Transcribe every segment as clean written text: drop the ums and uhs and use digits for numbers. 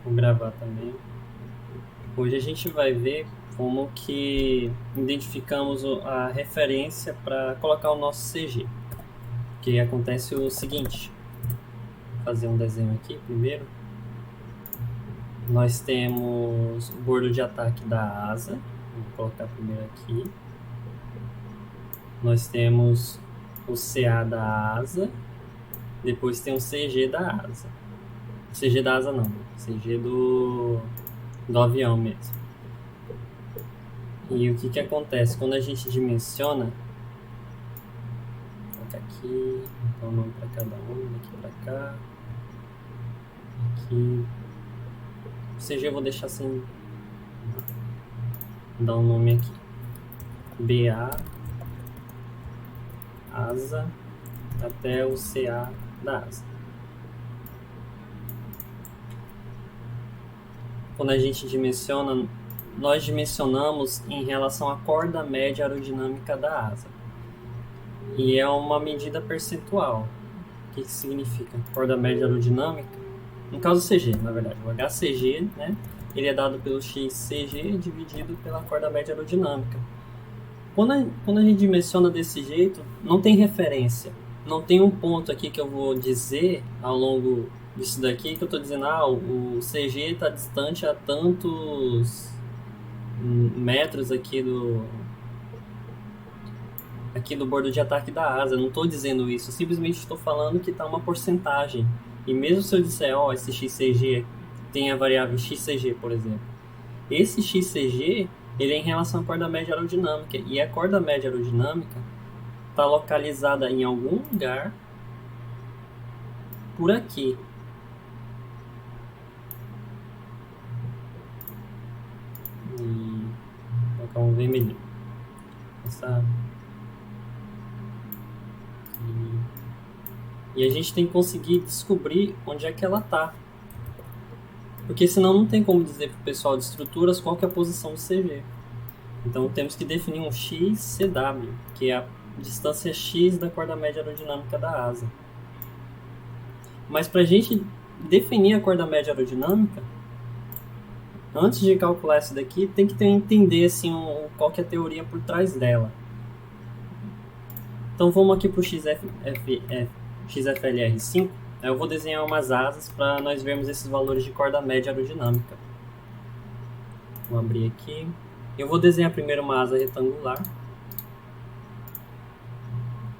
Vou gravar também. Hoje a gente vai ver como que identificamos a referência para colocar o nosso CG. Que acontece o seguinte, vou fazer um desenho aqui primeiro. Nós temos o bordo de ataque da asa, vou colocar primeiro aqui. Nós temos o CA da asa, depois tem o CG da asa. CG da asa não, CG do avião mesmo. E o que acontece? Quando a gente dimensiona, vou colocar aqui, então nome para cada um, daqui para cá, aqui. O CG eu vou deixar sem dar um nome aqui. BA, asa, até o CA da asa. Quando a gente dimensiona, nós dimensionamos em relação à corda média aerodinâmica da asa. E é uma medida percentual. O que significa? Corda média aerodinâmica, no caso o CG, na verdade, o HCG, né? Ele é dado pelo XCG dividido pela corda média aerodinâmica. Quando a gente dimensiona desse jeito, não tem referência. Não tem um ponto aqui que eu vou dizer ao longo disso daqui, que eu estou dizendo, o CG está distante a tantos metros aqui do bordo de ataque da asa. Eu não estou dizendo isso, eu simplesmente estou falando que está uma porcentagem. E mesmo se eu disser, esse XCG tem a variável XCG, por exemplo, esse XCG ele é em relação à corda média aerodinâmica, e a corda média aerodinâmica está localizada em algum lugar por aqui. E vou colocar um vermelhinho. E a gente tem que conseguir descobrir onde é que ela está. Porque senão não tem como dizer para o pessoal de estruturas qual que é a posição do CG. Então temos que definir um XCW, que é a distância X da corda média aerodinâmica da asa. Mas para a gente definir a corda média aerodinâmica, antes de calcular isso daqui, tem que entender assim, qual que é a teoria por trás dela. Então vamos aqui para o XFLR5. Eu vou desenhar umas asas para nós vermos esses valores de corda média aerodinâmica. Vou abrir aqui. Eu vou desenhar primeiro uma asa retangular.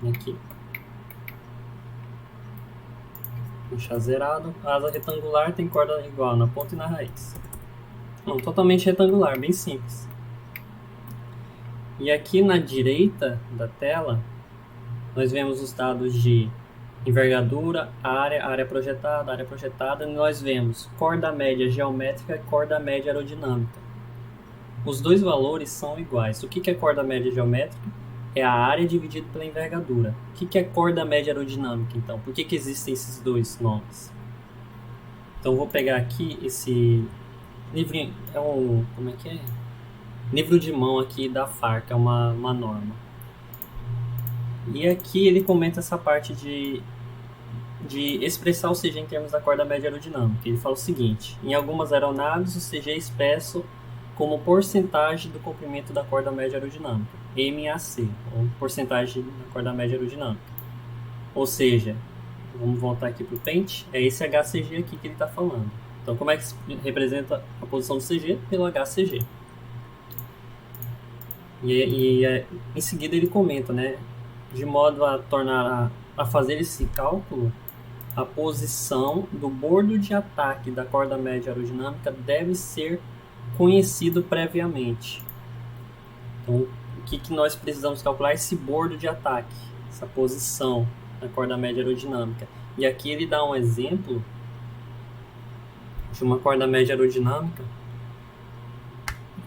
Aqui. Puxar zerado. A asa retangular tem corda igual na ponta e na raiz. Não, totalmente retangular, bem simples. E aqui na direita da tela, nós vemos os dados de envergadura, área projetada, e nós vemos corda média geométrica e corda média aerodinâmica. Os dois valores são iguais. O que é corda média geométrica? É a área dividida pela envergadura. O que é corda média aerodinâmica, então? Por que existem esses dois nomes? Então, eu vou pegar aqui esse livrinho, como é que é? Livro de mão aqui da FAR, que é uma norma. E aqui ele comenta essa parte de expressar o CG em termos da corda média aerodinâmica. Ele fala o seguinte: em algumas aeronaves, o CG é expresso como porcentagem do comprimento da corda média aerodinâmica, MAC, ou porcentagem da corda média aerodinâmica. Ou seja, vamos voltar aqui para o Paint, é esse HCG aqui que ele está falando. Então, como é que se representa a posição do CG? Pelo HCG. Em seguida ele comenta, né, de modo a tornar a fazer esse cálculo, a posição do bordo de ataque da corda média aerodinâmica deve ser conhecido previamente. Então, o que nós precisamos calcular? Esse bordo de ataque, essa posição da corda média aerodinâmica. E aqui ele dá um exemplo de uma corda média aerodinâmica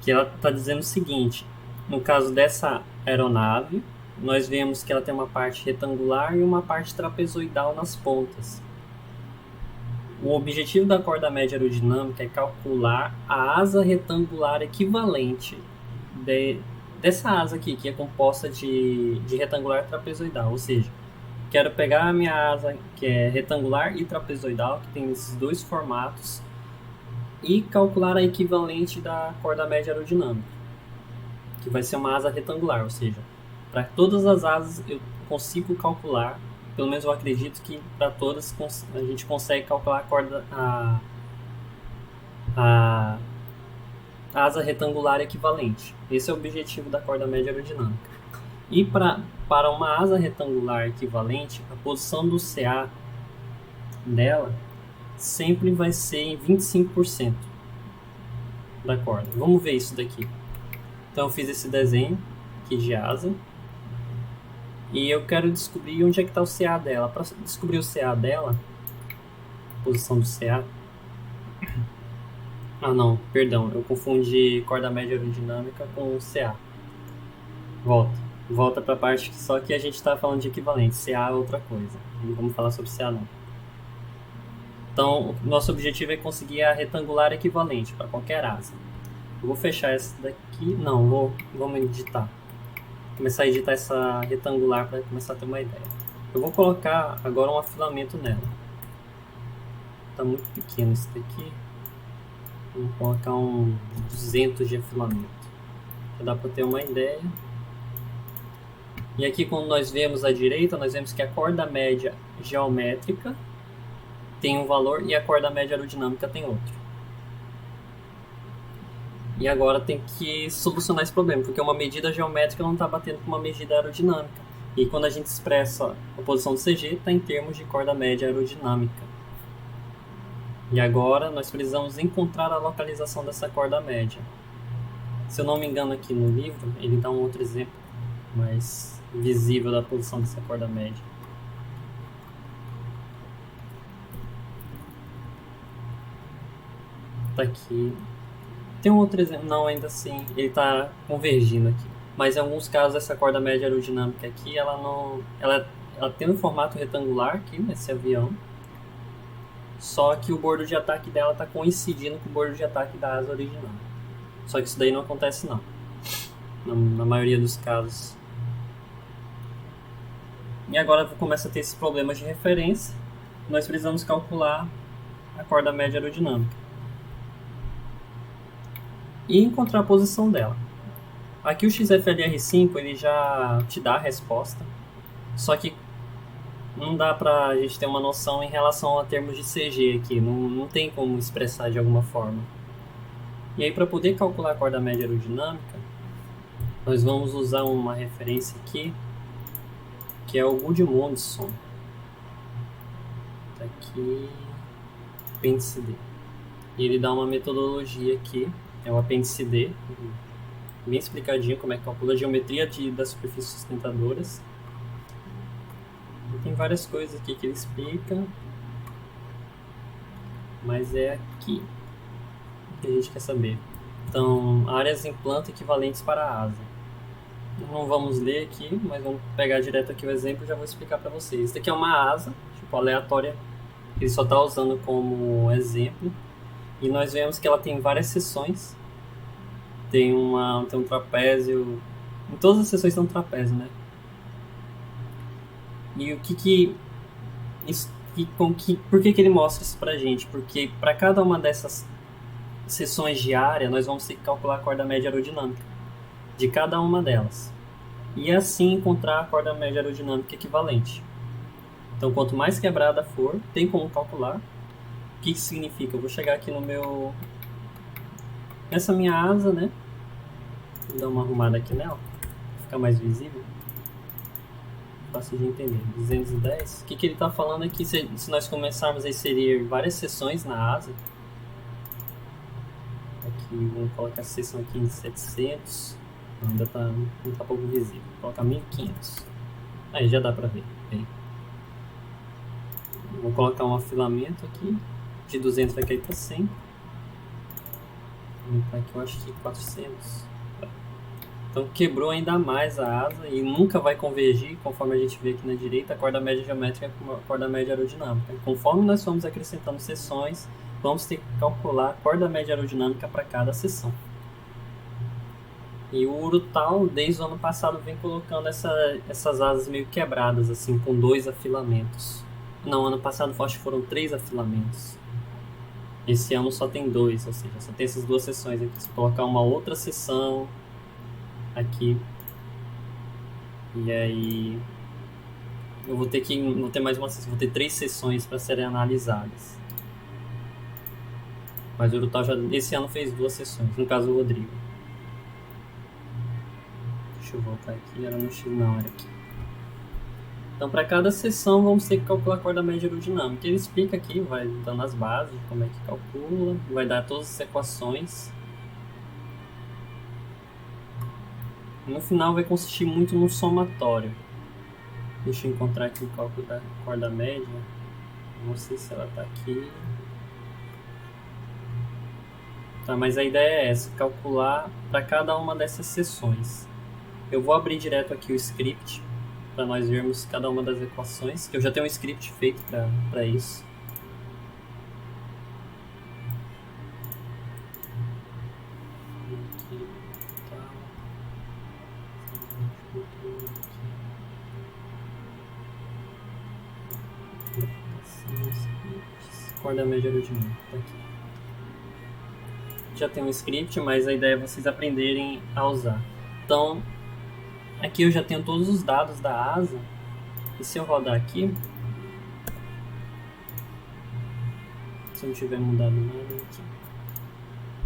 que ela está dizendo o seguinte: no caso dessa aeronave, nós vemos que ela tem uma parte retangular e uma parte trapezoidal nas pontas. O objetivo da corda média aerodinâmica é calcular a asa retangular equivalente dessa asa aqui, que é composta de retangular e trapezoidal. Ou seja, quero pegar a minha asa que é retangular e trapezoidal, que tem esses dois formatos, e calcular a equivalente da corda média aerodinâmica, que vai ser uma asa retangular, ou seja, para todas as asas eu consigo calcular, pelo menos eu acredito que para todas a gente consegue calcular a asa retangular equivalente. Esse é o objetivo da corda média aerodinâmica. E para uma asa retangular equivalente, a posição do CA dela sempre vai ser em 25% da corda. Vamos ver isso daqui. Então eu fiz esse desenho aqui de asa e eu quero descobrir onde é que está o CA dela. Para descobrir o CA dela, a posição do CA... Ah não, perdão, eu confundi corda média aerodinâmica com o CA. Volta para a parte que só que a gente está falando de equivalente. CA é outra coisa. Não vamos falar sobre CA não. Então, nosso objetivo é conseguir a retangular equivalente para qualquer asa. Eu vou fechar essa daqui. Não, vamos editar. Começar a editar essa retangular para começar a ter uma ideia. Eu vou colocar agora um afilamento nela. Está muito pequeno esse daqui. Vou colocar um 200 de afilamento. Já dá para ter uma ideia. E aqui, quando nós vemos à direita, nós vemos que a corda média geométrica tem um valor e a corda média aerodinâmica tem outro. E agora tem que solucionar esse problema, porque uma medida geométrica não está batendo com uma medida aerodinâmica. E quando a gente expressa a posição do CG, está em termos de corda média aerodinâmica. E agora nós precisamos encontrar a localização dessa corda média. Se eu não me engano aqui no livro, ele dá um outro exemplo mais visível da posição dessa corda média. Tá aqui. Tem um outro exemplo, não, ainda assim, ele está convergindo aqui. Mas em alguns casos essa corda média aerodinâmica aqui, ela tem um formato retangular aqui nesse avião. Só que o bordo de ataque dela está coincidindo com o bordo de ataque da asa original. Só que isso daí não acontece não. Na maioria dos casos. E agora começa a ter esses problemas de referência. Nós precisamos calcular a corda média aerodinâmica. E encontrar a posição dela. Aqui o XFLR5 ele já te dá a resposta. Só que não dá pra gente ter uma noção em relação a termos de CG aqui. Não tem como expressar de alguma forma. E aí, para poder calcular a corda média aerodinâmica, nós vamos usar uma referência aqui, que é o Gudmundsson. Tá aqui, apêndice D. E ele dá uma metodologia aqui, é o apêndice D, bem explicadinho como é que calcula a geometria das superfícies sustentadoras. E tem várias coisas aqui que ele explica, mas é aqui que a gente quer saber. Então, áreas em planta equivalentes para a asa. Não vamos ler aqui, mas vamos pegar direto aqui o exemplo e já vou explicar para vocês. Isso aqui é uma asa, tipo aleatória, ele só está usando como exemplo. E nós vemos que ela tem várias seções. Tem um trapézio. Em todas as seções tem um trapézio, né? E por que ele mostra isso pra gente? Porque para cada uma dessas seções de área, nós vamos ter que calcular a corda média aerodinâmica de cada uma delas. E assim encontrar a corda média aerodinâmica equivalente. Então, quanto mais quebrada for, tem como calcular. O que isso significa? Eu vou chegar aqui nessa minha asa, né? Vou dar uma arrumada aqui nela, para ficar mais visível. Fácil de entender. 210. O que ele está falando aqui? Se nós começarmos a inserir várias seções na asa. Aqui, vamos colocar essa seção aqui em 700. Não, ainda não tá pouco visível. Vou colocar 1500. Aí já dá para ver. Bem. Vou colocar um afilamento aqui. De 200 vai cair para 100. Vou aumentar aqui, eu acho que 400. Então quebrou ainda mais a asa e nunca vai convergir, conforme a gente vê aqui na direita, a corda média geométrica com a corda média aerodinâmica. E conforme nós formos acrescentando seções, vamos ter que calcular a corda média aerodinâmica para cada seção. E o Urutau, desde o ano passado, vem colocando essas asas meio quebradas, assim, com 2 afilamentos. Não, ano passado acho que foram 3 afilamentos. Esse ano só tem 2, ou seja, só tem essas 2 seções aqui. Se colocar uma outra seção aqui, e aí eu vou ter mais uma sessão, vou ter 3 sessões para serem analisadas. Mas o Urutau já esse ano fez 2 sessões, no caso o Rodrigo. Deixa eu voltar aqui, era no X, não, era aqui. Então, para cada sessão, vamos ter que calcular a corda média aerodinâmica. Ele explica aqui, vai dando as bases de como é que calcula, vai dar todas as equações. No final, vai consistir muito no somatório. Deixa eu encontrar aqui o cálculo da corda média. Não sei se ela está aqui. Tá, mas a ideia é essa, calcular para cada uma dessas sessões. Eu vou abrir direto aqui o script, para nós vermos cada uma das equações, que eu já tenho um script feito para isso. Corda média aerodinâmica, tá aqui. Já tem um script, mas a ideia é vocês aprenderem a usar. Então, aqui eu já tenho todos os dados da asa. E se eu rodar aqui, se não tiver mudado nada aqui.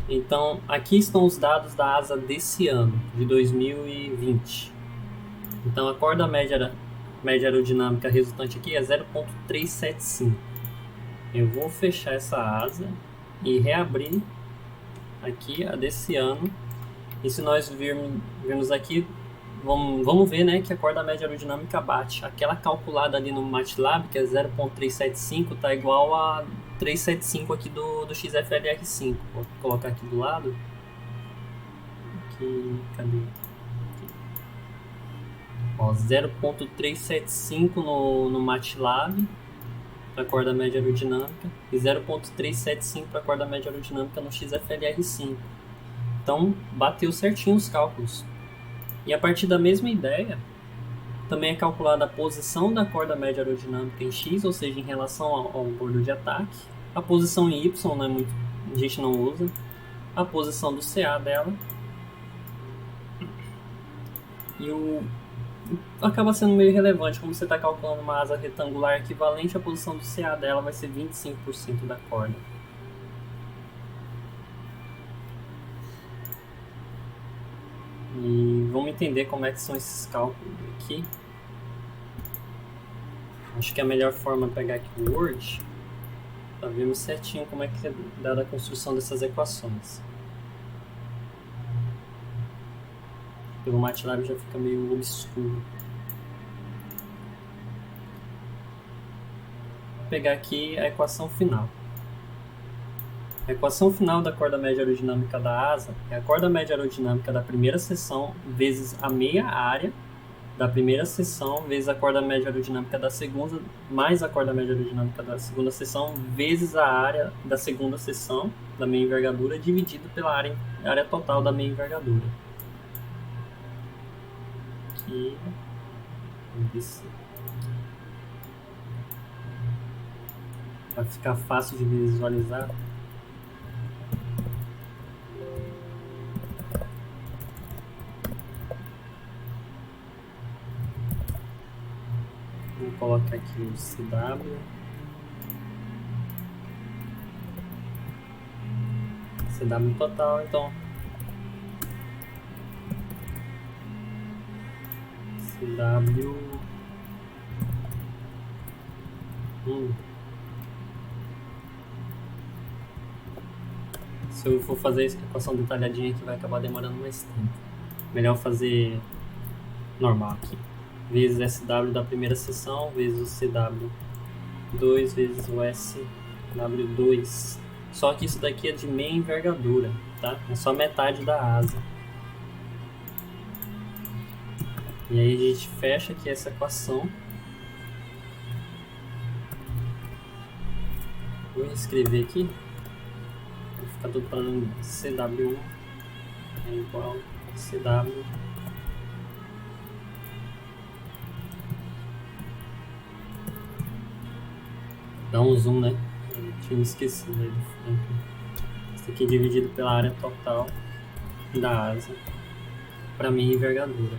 Então, aqui estão os dados da asa desse ano, de 2020. Então, a corda média aerodinâmica resultante aqui é 0,375. Eu vou fechar essa asa e reabrir aqui a desse ano. E se nós virmos aqui, vamos ver, né, que a corda média aerodinâmica bate. Aquela calculada ali no MATLAB, que é 0,375, está igual a 375 aqui do XFLR5. Vou colocar aqui do lado. Aqui, cadê? Ó, 0,375 no MATLAB para a corda média aerodinâmica e 0,375 para a corda média aerodinâmica no XFLR5. Então, bateu certinho os cálculos. E a partir da mesma ideia, também é calculada a posição da corda média aerodinâmica em X, ou seja, em relação ao bordo de ataque. A posição em Y, não é muito, a gente não usa. A posição do CA dela. E acaba sendo meio irrelevante, como você está calculando uma asa retangular equivalente, a posição do CA dela vai ser 25% da corda. E vamos entender como é que são esses cálculos aqui. Acho que a melhor forma é pegar aqui o Word para vermos certinho como é que é dada a construção dessas equações. Pelo MATLAB já fica meio obscuro. Vou pegar aqui a equação final. A equação final da corda média aerodinâmica da asa é a corda média aerodinâmica da primeira seção vezes a meia área da primeira seção vezes a corda média aerodinâmica da segunda, mais a corda média aerodinâmica da segunda seção vezes a área da segunda seção da meia envergadura dividido pela área total da meia envergadura. Aqui, para ficar fácil de visualizar. Vou colocar aqui o CW. CW total, então. CW. Se eu for fazer essa equação detalhadinha aqui, vai acabar demorando mais tempo. Melhor fazer normal aqui. Vezes SW da primeira seção, vezes o CW2, vezes o SW2. Só que isso daqui é de meia envergadura, tá? É só metade da asa. E aí a gente fecha aqui essa equação. Vou escrever aqui. Vai ficar tudo para CW1 é igual a CW. Dá um zoom, né? Tinha me esquecido aí do Franklin. Isso aqui é dividido pela área total da asa, para minha envergadura.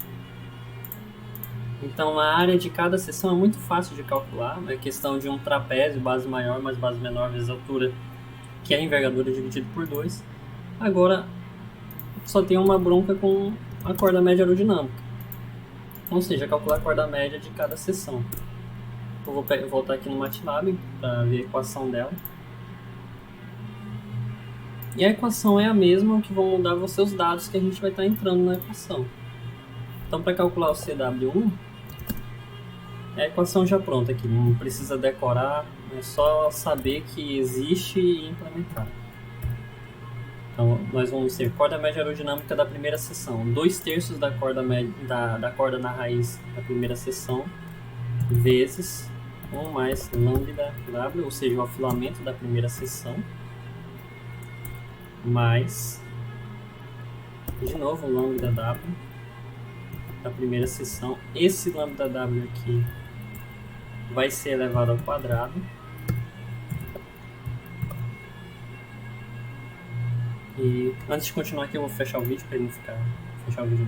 Então a área de cada seção é muito fácil de calcular, é questão de um trapézio, base maior mais base menor vezes a altura, que é a envergadura dividido por 2. Agora só tem uma bronca com a corda média aerodinâmica, ou seja, calcular a corda média de cada seção. Eu vou voltar aqui no MATLAB para ver a equação dela. E a equação é a mesma, o que vão mudar vão ser os dados que a gente vai estar entrando na equação. Então, para calcular o CW1, é a equação já pronta aqui, não precisa decorar, é só saber que existe e implementar. Então, nós vamos ter corda média aerodinâmica da primeira seção, 2/3 da corda média, da corda na raiz da primeira seção, vezes 1 mais lambda W, ou seja, o afilamento da primeira seção, mais, de novo, lambda W da primeira seção. Esse lambda W aqui vai ser elevado ao quadrado. E antes de continuar aqui, eu vou fechar o vídeo para ele não ficar... Fechar o vídeo.